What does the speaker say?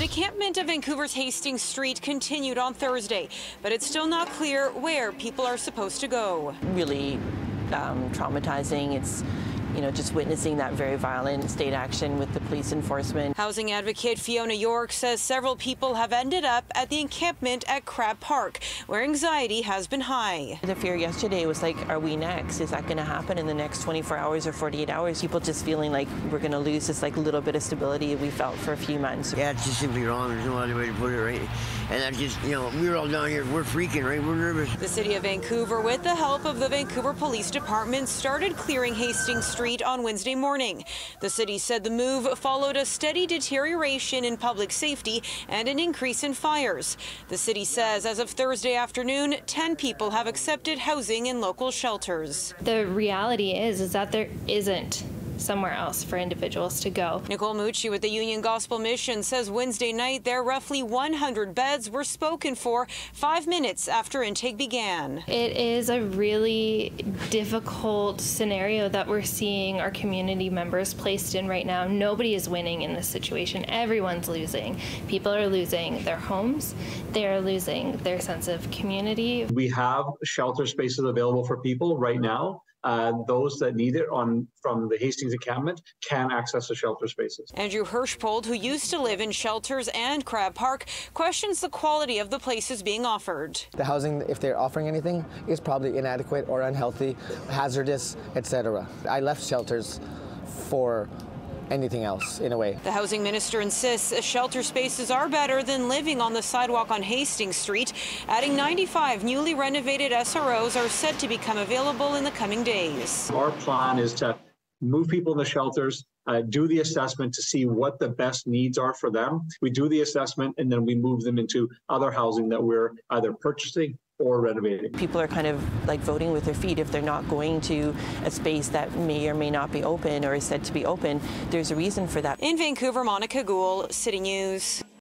decampment of Vancouver's Hastings Street continued on Thursday, but it's still not clear where people are supposed to go. Really traumatizing. It's, just witnessing that very violent state action with the police enforcement. Housing advocate Fiona York says several people have ended up at the encampment at Crab Park, where anxiety has been high. The fear yesterday was like, are we next? Is that going to happen in the next 24 hours or 48 hours? People just feeling like we're going to lose this little bit of stability we felt for a few months. Yeah, it's just simply wrong. There's no other way to put it, right? And that's just, we're all down here, we're freaking, right? We're nervous. The city of Vancouver, with the help of the Vancouver Police Department, started clearing Hastings Street on Wednesday morning. The city said the move followed a steady deterioration in public safety and an increase in fires. The city says as of Thursday afternoon, 10 people have accepted housing in local shelters. The reality is that there isn't somewhere else for individuals to go. Nicole Mucci with the Union Gospel Mission says Wednesday night their roughly 100 beds were spoken for 5 minutes after intake began. It is a really difficult scenario that we're seeing our community members placed in right now. Nobody is winning in this situation. Everyone's losing. People are losing their homes. They're losing their sense of community. We have shelter spaces available for people right now. Those that need it from the Hastings encampment can access the shelter spaces. Andrew Hirschpold, who used to live in shelters and Crab Park, questions the quality of the places being offered. The housing, if they're offering anything, is probably inadequate or unhealthy, hazardous, etc. I left shelters for anything else, in a way. The housing minister insists shelter spaces are better than living on the sidewalk on Hastings Street, adding 95 newly renovated SROs are set to become available in the coming days. Our plan is to move people in the shelters, do the assessment to see what the best needs are for them. We do the assessment and then we move them into other housing that we're either purchasing or renovating. People are kind of voting with their feet. If they're not going to a space that may or may not be open or is said to be open, there's a reason for that. In Vancouver, Monika Gul, City News.